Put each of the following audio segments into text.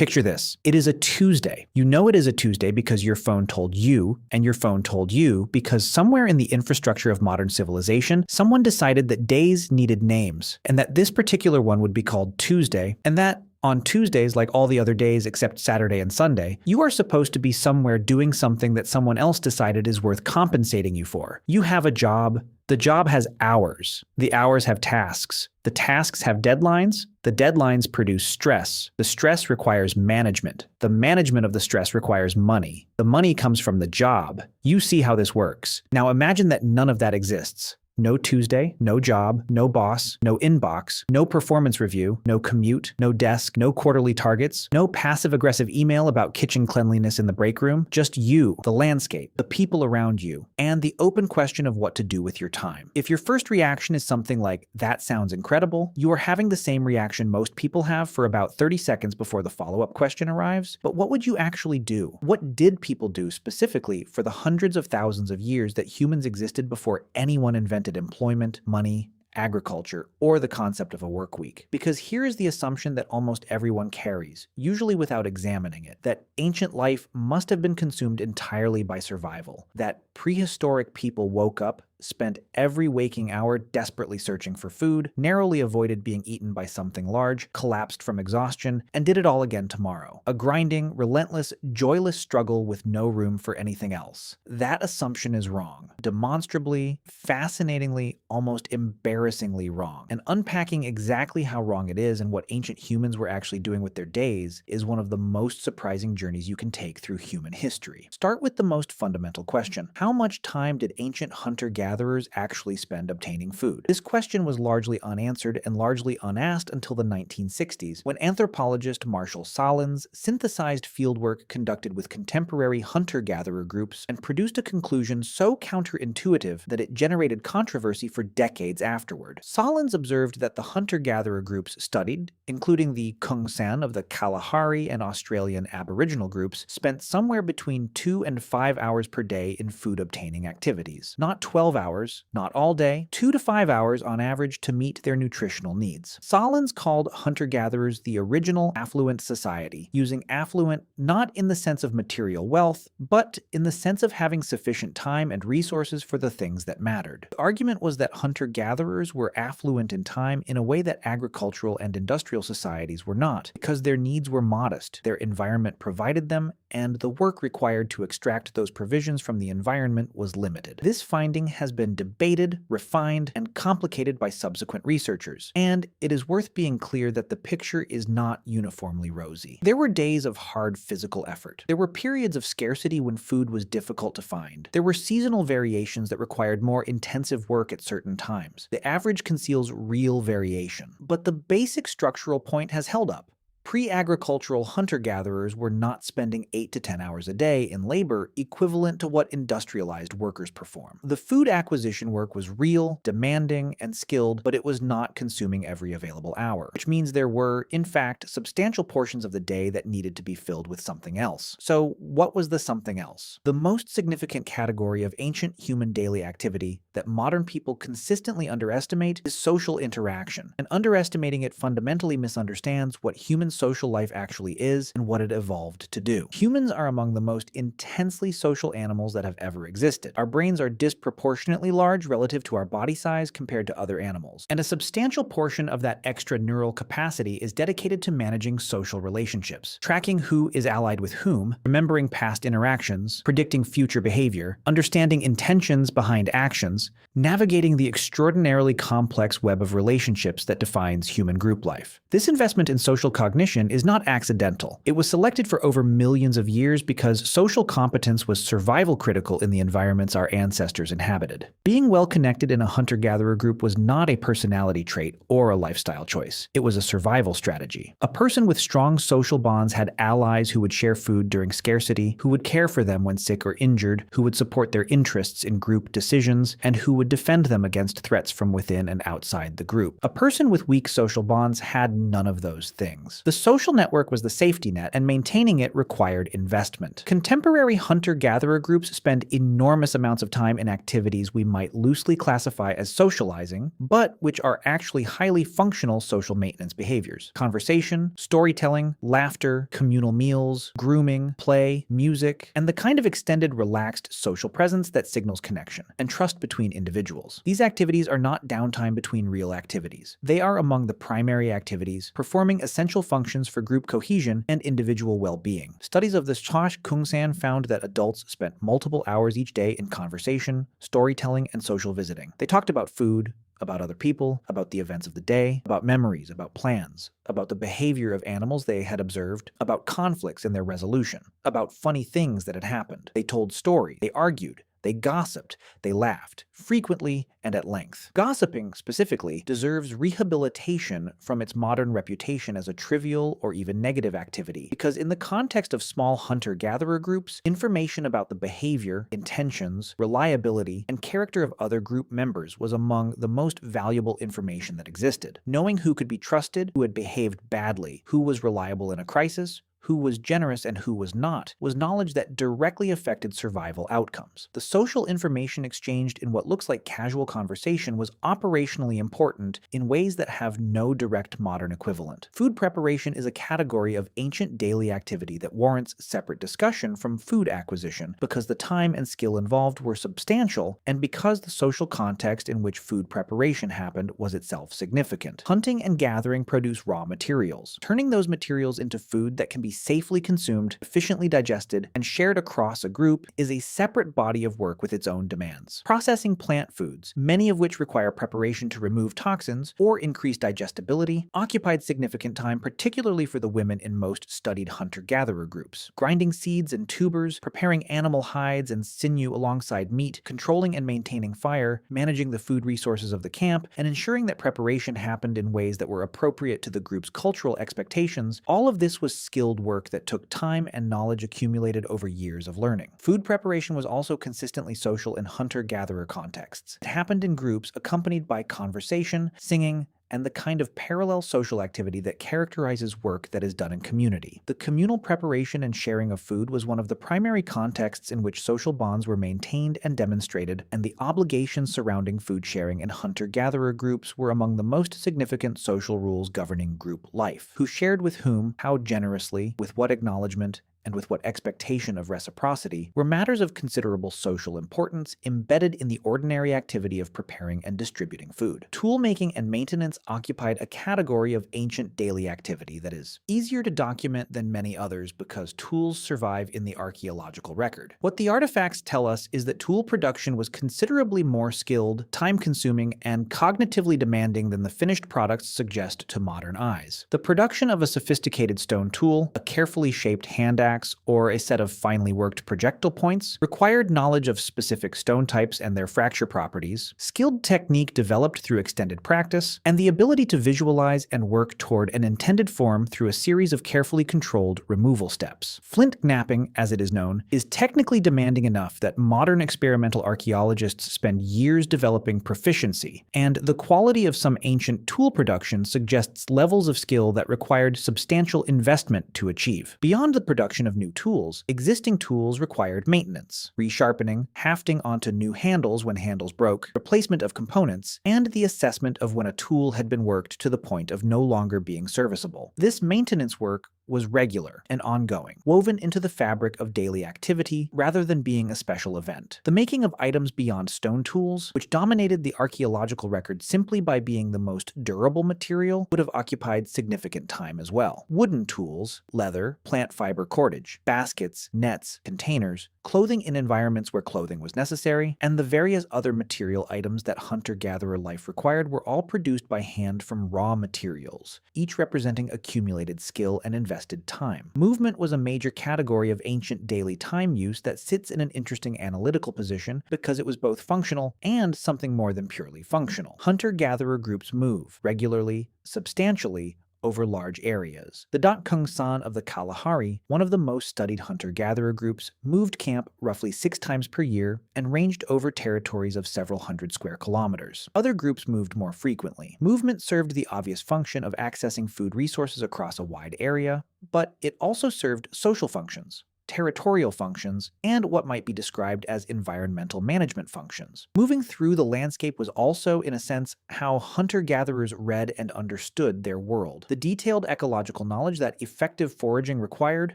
Picture this. It is a Tuesday. You know it is a Tuesday because your phone told you, and your phone told you because somewhere in the infrastructure of modern civilization, someone decided that days needed names, and that this particular one would be called Tuesday, and that on Tuesdays, like all the other days except Saturday and Sunday, you are supposed to be somewhere doing something that someone else decided is worth compensating you for. You have a job. The job has hours. The hours have tasks. The tasks have deadlines. The deadlines produce stress. The stress requires management. The management of the stress requires money. The money comes from the job. You see how this works. Now imagine that none of that exists. No Tuesday, no job, no boss, no inbox, no performance review, no commute, no desk, no quarterly targets, no passive-aggressive email about kitchen cleanliness in the break room, just you, the landscape, the people around you, and the open question of what to do with your time. If your first reaction is something like, "That sounds incredible," you are having the same reaction most people have for about 30 seconds before the follow-up question arrives. But what would you actually do? What did people do specifically for the hundreds of thousands of years that humans existed before anyone invented employment, money, agriculture, or the concept of a work week? Because here is the assumption that almost everyone carries, usually without examining it, that ancient life must have been consumed entirely by survival, that prehistoric people woke up, spent every waking hour desperately searching for food, narrowly avoided being eaten by something large, collapsed from exhaustion, and did it all again tomorrow. A grinding, relentless, joyless struggle with no room for anything else. That assumption is wrong. Demonstrably, fascinatingly, almost embarrassingly wrong. And unpacking exactly how wrong it is and what ancient humans were actually doing with their days is one of the most surprising journeys you can take through human history. Start with the most fundamental question. How much time did ancient hunter-gatherers actually spend obtaining food? This question was largely unanswered and largely unasked until the 1960s, when anthropologist Marshall Salins synthesized fieldwork conducted with contemporary hunter-gatherer groups and produced a conclusion so counterintuitive that it generated controversy for decades afterward. Salins observed that the hunter-gatherer groups studied, including the Kungsan of the Kalahari and Australian Aboriginal groups, spent somewhere between 2 and 5 hours per day in food-obtaining activities. Not 12 hours, not all day, 2 to 5 hours on average to meet their nutritional needs. Salins called hunter-gatherers the original affluent society, using affluent not in the sense of material wealth, but in the sense of having sufficient time and resources for the things that mattered. The argument was that hunter-gatherers were affluent in time in a way that agricultural and industrial societies were not, because their needs were modest, their environment provided them, and the work required to extract those provisions from the environment was limited. This finding has been debated, refined, and complicated by subsequent researchers, and it is worth being clear that the picture is not uniformly rosy. There were days of hard physical effort. There were periods of scarcity when food was difficult to find. There were seasonal variations that required more intensive work at certain times. The average conceals real variation, but the basic structural point has held up. Pre-agricultural hunter-gatherers were not spending 8 to 10 hours a day in labor equivalent to what industrialized workers perform. The food acquisition work was real, demanding, and skilled, but it was not consuming every available hour, which means there were, in fact, substantial portions of the day that needed to be filled with something else. So what was the something else? The most significant category of ancient human daily activity that modern people consistently underestimate is social interaction, and underestimating it fundamentally misunderstands what human social life actually is and what it evolved to do. Humans are among the most intensely social animals that have ever existed. Our brains are disproportionately large relative to our body size compared to other animals, and a substantial portion of that extra neural capacity is dedicated to managing social relationships, tracking who is allied with whom, remembering past interactions, predicting future behavior, understanding intentions behind actions, navigating the extraordinarily complex web of relationships that defines human group life. This investment in social cognition is not accidental. It was selected for over millions of years because social competence was survival critical in the environments our ancestors inhabited. Being well connected in a hunter-gatherer group was not a personality trait or a lifestyle choice. It was a survival strategy. A person with strong social bonds had allies who would share food during scarcity, who would care for them when sick or injured, who would support their interests in group decisions, and who would defend them against threats from within and outside the group. A person with weak social bonds had none of those things. The social network was the safety net, and maintaining it required investment. Contemporary hunter-gatherer groups spend enormous amounts of time in activities we might loosely classify as socializing, but which are actually highly functional social maintenance behaviors. Conversation, storytelling, laughter, communal meals, grooming, play, music, and the kind of extended relaxed social presence that signals connection and trust between individuals. These activities are not downtime between real activities. They are among the primary activities, performing essential functions for group cohesion and individual well-being. Studies of the Chosh Kungsan found that adults spent multiple hours each day in conversation, storytelling, and social visiting. They talked about food, about other people, about the events of the day, about memories, about plans, about the behavior of animals they had observed, about conflicts and their resolution, about funny things that had happened. They told stories, they argued, they gossiped, they laughed, frequently and at length. Gossiping, specifically, deserves rehabilitation from its modern reputation as a trivial or even negative activity, because in the context of small hunter-gatherer groups, information about the behavior, intentions, reliability, and character of other group members was among the most valuable information that existed. Knowing who could be trusted, who had behaved badly, who was reliable in a crisis, who was generous and who was not, was knowledge that directly affected survival outcomes. The social information exchanged in what looks like casual conversation was operationally important in ways that have no direct modern equivalent. Food preparation is a category of ancient daily activity that warrants separate discussion from food acquisition because the time and skill involved were substantial and because the social context in which food preparation happened was itself significant. Hunting and gathering produce raw materials. Turning those materials into food that can be safely consumed, efficiently digested, and shared across a group is a separate body of work with its own demands. Processing plant foods, many of which require preparation to remove toxins or increase digestibility, occupied significant time, particularly for the women in most studied hunter-gatherer groups. Grinding seeds and tubers, preparing animal hides and sinew alongside meat, controlling and maintaining fire, managing the food resources of the camp, and ensuring that preparation happened in ways that were appropriate to the group's cultural expectations, all of this was skilled work that took time and knowledge accumulated over years of learning. Food preparation was also consistently social in hunter-gatherer contexts. It happened in groups accompanied by conversation, singing, and the kind of parallel social activity that characterizes work that is done in community. The communal preparation and sharing of food was one of the primary contexts in which social bonds were maintained and demonstrated, and the obligations surrounding food sharing in hunter-gatherer groups were among the most significant social rules governing group life. Who shared with whom, how generously, with what acknowledgement, and with what expectation of reciprocity, were matters of considerable social importance embedded in the ordinary activity of preparing and distributing food. Tool-making and maintenance occupied a category of ancient daily activity that is easier to document than many others because tools survive in the archaeological record. What the artifacts tell us is that tool production was considerably more skilled, time-consuming, and cognitively demanding than the finished products suggest to modern eyes. The production of a sophisticated stone tool, a carefully shaped hand axe, or a set of finely worked projectile points required knowledge of specific stone types and their fracture properties, skilled technique developed through extended practice, and the ability to visualize and work toward an intended form through a series of carefully controlled removal steps. Flint knapping, as it is known, is technically demanding enough that modern experimental archaeologists spend years developing proficiency, and the quality of some ancient tool production suggests levels of skill that required substantial investment to achieve. Beyond the production of new tools, existing tools required maintenance, resharpening, hafting onto new handles when handles broke, replacement of components, and the assessment of when a tool had been worked to the point of no longer being serviceable. This maintenance work was regular and ongoing, woven into the fabric of daily activity rather than being a special event. The making of items beyond stone tools, which dominated the archaeological record simply by being the most durable material, would have occupied significant time as well. Wooden tools, leather, plant fiber cordage, baskets, nets, containers, clothing in environments where clothing was necessary, and the various other material items that hunter-gatherer life required were all produced by hand from raw materials, each representing accumulated skill and invested time. Movement was a major category of ancient daily time use that sits in an interesting analytical position because it was both functional and something more than purely functional. Hunter-gatherer groups move regularly, substantially, over large areas. The Dankung-san of the Kalahari, one of the most studied hunter-gatherer groups, moved camp roughly 6 times per year and ranged over territories of several hundred square kilometers. Other groups moved more frequently. Movement served the obvious function of accessing food resources across a wide area, but it also served social functions, territorial functions, and what might be described as environmental management functions. Moving through the landscape was also, in a sense, how hunter-gatherers read and understood their world. The detailed ecological knowledge that effective foraging required,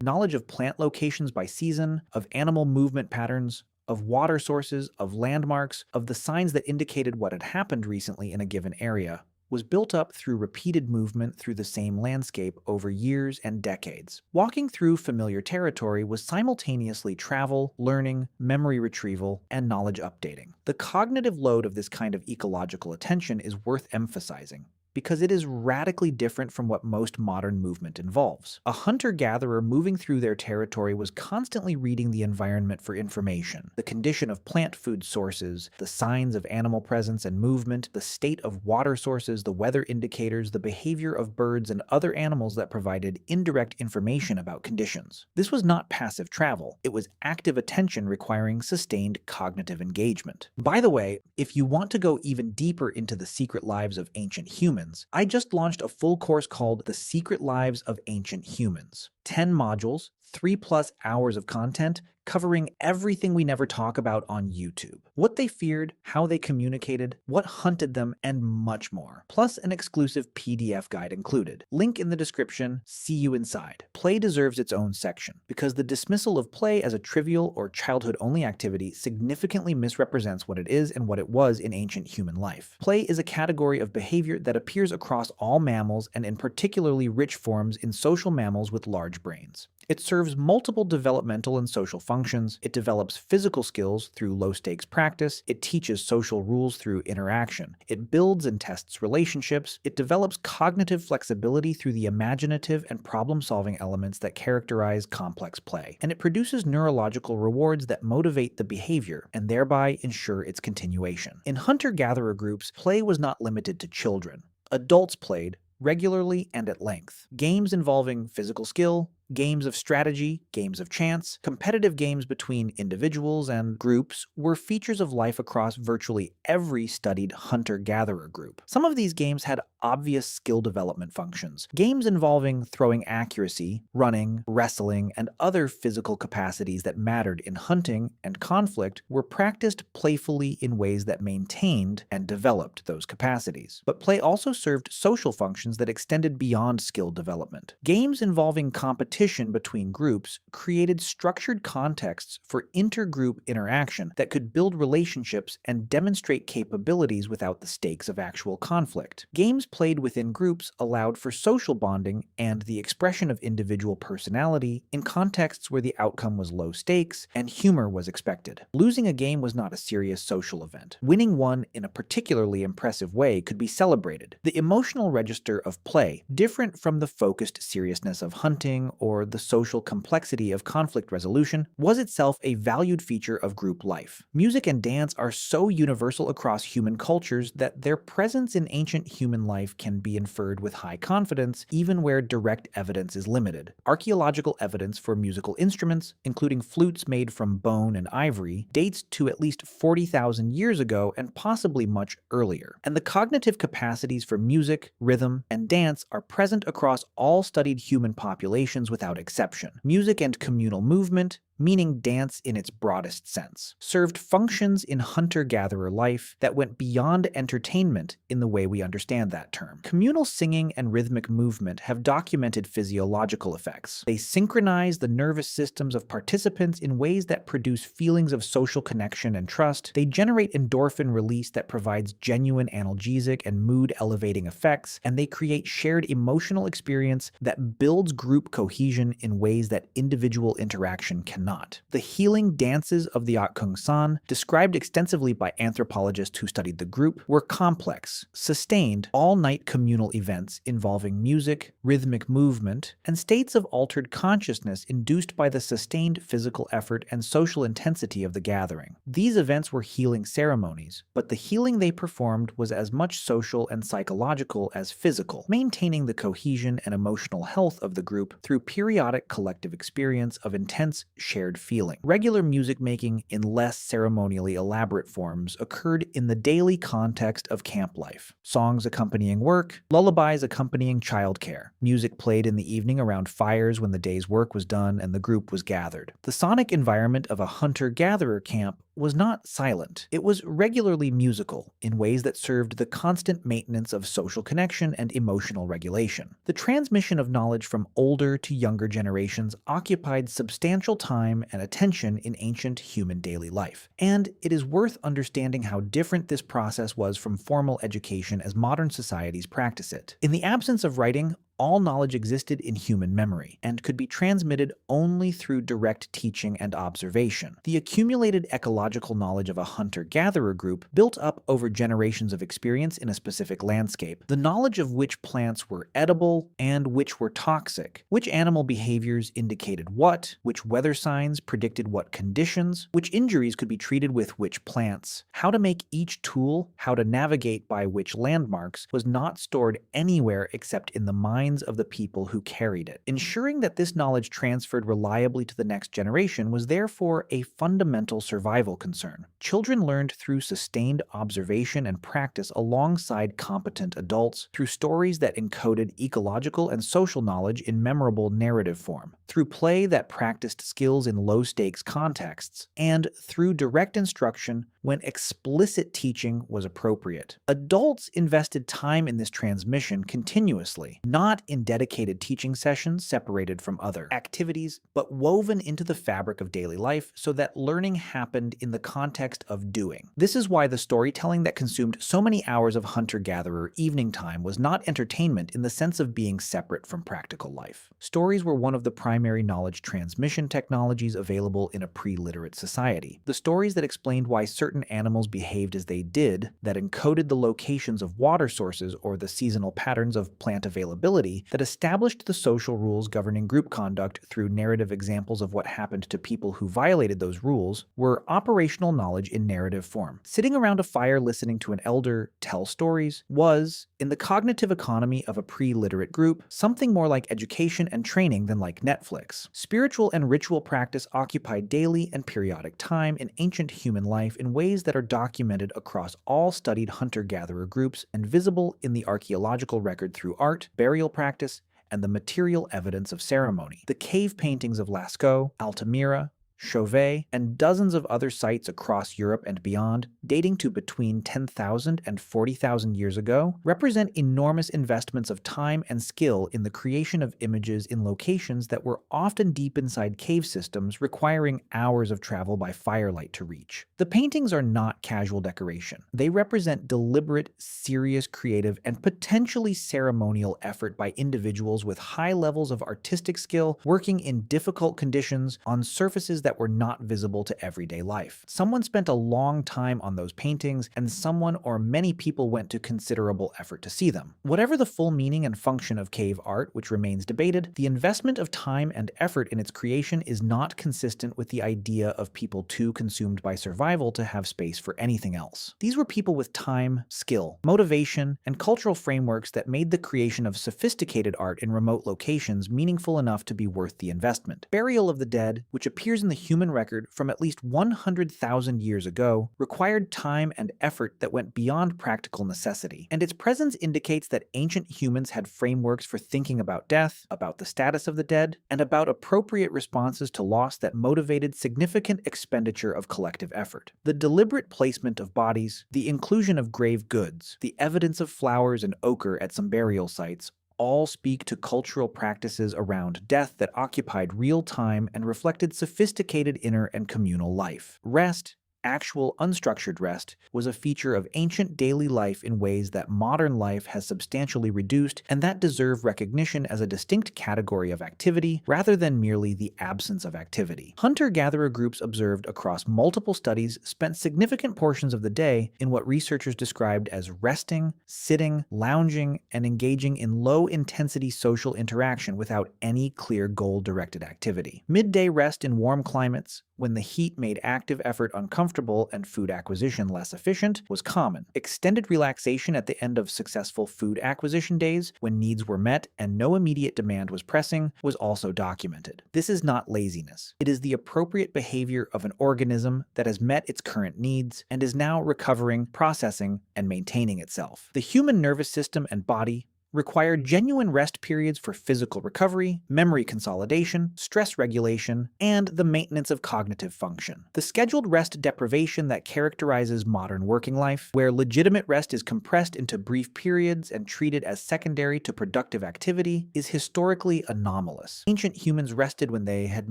knowledge of plant locations by season, of animal movement patterns, of water sources, of landmarks, of the signs that indicated what had happened recently in a given area, was built up through repeated movement through the same landscape over years and decades. Walking through familiar territory was simultaneously travel, learning, memory retrieval, and knowledge updating. The cognitive load of this kind of ecological attention is worth emphasizing, because it is radically different from what most modern movement involves. A hunter-gatherer moving through their territory was constantly reading the environment for information, the condition of plant food sources, the signs of animal presence and movement, the state of water sources, the weather indicators, the behavior of birds and other animals that provided indirect information about conditions. This was not passive travel, it was active attention requiring sustained cognitive engagement. By the way, if you want to go even deeper into the secret lives of ancient humans, I just launched a full course called The Secret Lives of Ancient Humans. 10 modules, 3+ hours of content, covering everything we never talk about on YouTube. What they feared, how they communicated, what hunted them, and much more. Plus an exclusive PDF guide included. Link in the description, see you inside. Play deserves its own section, because the dismissal of play as a trivial or childhood-only activity significantly misrepresents what it is and what it was in ancient human life. Play is a category of behavior that appears across all mammals and in particularly rich forms in social mammals with large brains. It serves multiple developmental and social functions, it develops physical skills through low-stakes practice, it teaches social rules through interaction, it builds and tests relationships, it develops cognitive flexibility through the imaginative and problem-solving elements that characterize complex play, and it produces neurological rewards that motivate the behavior and thereby ensure its continuation. In hunter-gatherer groups, play was not limited to children. Adults played regularly and at length. Games involving physical skill, games of strategy, games of chance, competitive games between individuals and groups were features of life across virtually every studied hunter-gatherer group. Some of these games had obvious skill development functions. Games involving throwing accuracy, running, wrestling, and other physical capacities that mattered in hunting and conflict were practiced playfully in ways that maintained and developed those capacities. But play also served social functions that extended beyond skill development. Games involving competition between groups created structured contexts for intergroup interaction that could build relationships and demonstrate capabilities without the stakes of actual conflict. Games played within groups allowed for social bonding and the expression of individual personality in contexts where the outcome was low stakes and humor was expected. Losing a game was not a serious social event. Winning one in a particularly impressive way could be celebrated. The emotional register of play, different from the focused seriousness of hunting or the social complexity of conflict resolution, was itself a valued feature of group life. Music and dance are so universal across human cultures that their presence in ancient human life can be inferred with high confidence, even where direct evidence is limited. Archaeological evidence for musical instruments, including flutes made from bone and ivory, dates to at least 40,000 years ago and possibly much earlier. And the cognitive capacities for music, rhythm, and dance are present across all studied human populations without exception. Music and communal movement, meaning dance in its broadest sense, served functions in hunter-gatherer life that went beyond entertainment in the way we understand that term. Communal singing and rhythmic movement have documented physiological effects. They synchronize the nervous systems of participants in ways that produce feelings of social connection and trust. They generate endorphin release that provides genuine analgesic and mood-elevating effects, and they create shared emotional experience that builds group cohesion in ways that individual interaction cannot. not. The healing dances of the San, described extensively by anthropologists who studied the group, were complex, sustained, all-night communal events involving music, rhythmic movement, and states of altered consciousness induced by the sustained physical effort and social intensity of the gathering. These events were healing ceremonies, but the healing they performed was as much social and psychological as physical, maintaining the cohesion and emotional health of the group through periodic collective experience of intense shared feeling. Regular music making in less ceremonially elaborate forms occurred in the daily context of camp life. Songs accompanying work, lullabies accompanying childcare, music played in the evening around fires when the day's work was done and the group was gathered. The sonic environment of a hunter-gatherer camp was not silent. It was regularly musical in ways that served the constant maintenance of social connection and emotional regulation. The transmission of knowledge from older to younger generations occupied substantial time and attention in ancient human daily life. And it is worth understanding how different this process was from formal education as modern societies practice it. In the absence of writing, all knowledge existed in human memory and could be transmitted only through direct teaching and observation. The accumulated ecological knowledge of a hunter-gatherer group built up over generations of experience in a specific landscape, the knowledge of which plants were edible and which were toxic, which animal behaviors indicated what, which weather signs predicted what conditions, which injuries could be treated with which plants, how to make each tool, how to navigate by which landmarks, was not stored anywhere except in the minds of the people who carried it. Ensuring that this knowledge transferred reliably to the next generation was therefore a fundamental survival concern. Children learned through sustained observation and practice alongside competent adults, through stories that encoded ecological and social knowledge in memorable narrative form, through play that practiced skills in low-stakes contexts, and through direct instruction when explicit teaching was appropriate. Adults invested time in this transmission continuously, not in dedicated teaching sessions separated from other activities, but woven into the fabric of daily life so that learning happened in the context of doing. This is why the storytelling that consumed so many hours of hunter-gatherer evening time was not entertainment in the sense of being separate from practical life. Stories were one of the primary knowledge transmission technologies available in a pre-literate society. The stories that explained why certain animals behaved as they did, that encoded the locations of water sources or the seasonal patterns of plant availability, that established the social rules governing group conduct through narrative examples of what happened to people who violated those rules, were operational knowledge in narrative form. Sitting around a fire listening to an elder tell stories was, in the cognitive economy of a pre-literate group, something more like education and training than like Netflix. Spiritual and ritual practice occupied daily and periodic time in ancient human life in ways that are documented across all studied hunter-gatherer groups and visible in the archaeological record through art, burial practice, and the material evidence of ceremony. The cave paintings of Lascaux, Altamira, Chauvet, and dozens of other sites across Europe and beyond, dating to between 10,000 and 40,000 years ago, represent enormous investments of time and skill in the creation of images in locations that were often deep inside cave systems requiring hours of travel by firelight to reach. The paintings are not casual decoration. They represent deliberate, serious, creative, and potentially ceremonial effort by individuals with high levels of artistic skill working in difficult conditions on surfaces that were not visible to everyday life. Someone spent a long time on those paintings, and someone or many people went to considerable effort to see them. Whatever the full meaning and function of cave art, which remains debated, the investment of time and effort in its creation is not consistent with the idea of people too consumed by survival to have space for anything else. These were people with time, skill, motivation, and cultural frameworks that made the creation of sophisticated art in remote locations meaningful enough to be worth the investment. Burial of the Dead, which appears in the human record from at least 100,000 years ago, required time and effort that went beyond practical necessity, and its presence indicates that ancient humans had frameworks for thinking about death, about the status of the dead, and about appropriate responses to loss that motivated significant expenditure of collective effort. The deliberate placement of bodies, the inclusion of grave goods, the evidence of flowers and ochre at some burial sites, all speak to cultural practices around death that occupied real time and reflected sophisticated inner and communal life. Rest Actual unstructured rest was a feature of ancient daily life in ways that modern life has substantially reduced and that deserve recognition as a distinct category of activity rather than merely the absence of activity. Hunter-gatherer groups observed across multiple studies spent significant portions of the day in what researchers described as resting, sitting, lounging, and engaging in low-intensity social interaction without any clear goal-directed activity. Midday rest in warm climates, when the heat made active effort uncomfortable and food acquisition less efficient, was common. Extended relaxation at the end of successful food acquisition days, when needs were met and no immediate demand was pressing, was also documented. This is not laziness. It is the appropriate behavior of an organism that has met its current needs and is now recovering, processing, and maintaining itself. The human nervous system and body require genuine rest periods for physical recovery, memory consolidation, stress regulation, and the maintenance of cognitive function. The scheduled rest deprivation that characterizes modern working life, where legitimate rest is compressed into brief periods and treated as secondary to productive activity, is historically anomalous. Ancient humans rested when they had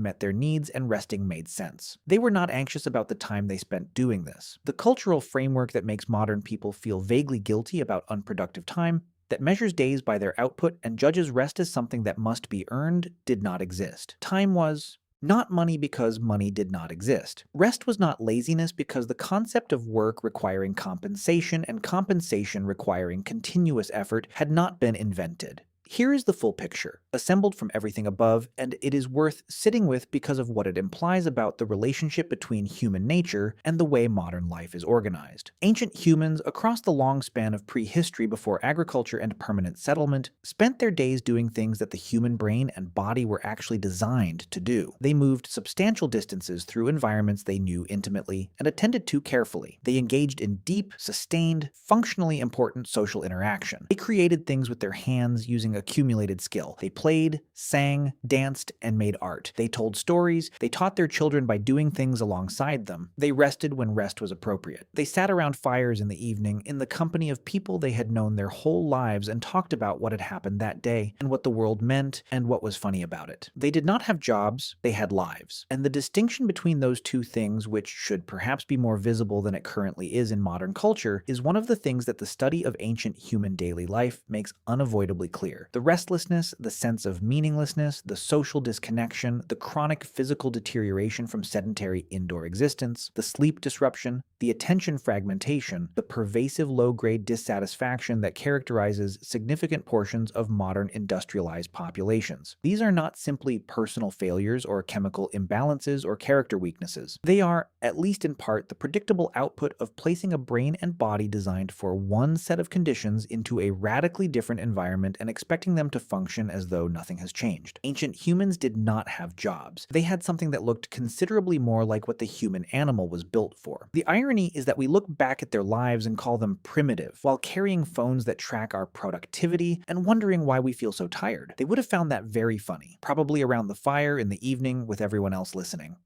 met their needs and resting made sense. They were not anxious about the time they spent doing this. The cultural framework that makes modern people feel vaguely guilty about unproductive time, that measures days by their output and judges rest as something that must be earned, did not exist. Time was not money because money did not exist. Rest was not laziness because the concept of work requiring compensation and compensation requiring continuous effort had not been invented. Here is the full picture, assembled from everything above, and it is worth sitting with because of what it implies about the relationship between human nature and the way modern life is organized. Ancient humans, across the long span of prehistory before agriculture and permanent settlement, spent their days doing things that the human brain and body were actually designed to do. They moved substantial distances through environments they knew intimately and attended to carefully. They engaged in deep, sustained, functionally important social interaction. They created things with their hands using accumulated skill. They played, sang, danced, and made art. They told stories. They taught their children by doing things alongside them. They rested when rest was appropriate. They sat around fires in the evening in the company of people they had known their whole lives and talked about what had happened that day and what the world meant and what was funny about it. They did not have jobs, they had lives. And the distinction between those two things, which should perhaps be more visible than it currently is in modern culture, is one of the things that the study of ancient human daily life makes unavoidably clear. The restlessness, the sense of meaninglessness, the social disconnection, the chronic physical deterioration from sedentary indoor existence, the sleep disruption, the attention fragmentation, the pervasive low-grade dissatisfaction that characterizes significant portions of modern industrialized populations. These are not simply personal failures or chemical imbalances or character weaknesses. They are, at least in part, the predictable output of placing a brain and body designed for one set of conditions into a radically different environment and expecting them to function as though nothing has changed. Ancient humans did not have jobs. They had something that looked considerably more like what the human animal was built for. The irony is that we look back at their lives and call them primitive, while carrying phones that track our productivity and wondering why we feel so tired. They would have found that very funny, probably around the fire in the evening with everyone else listening.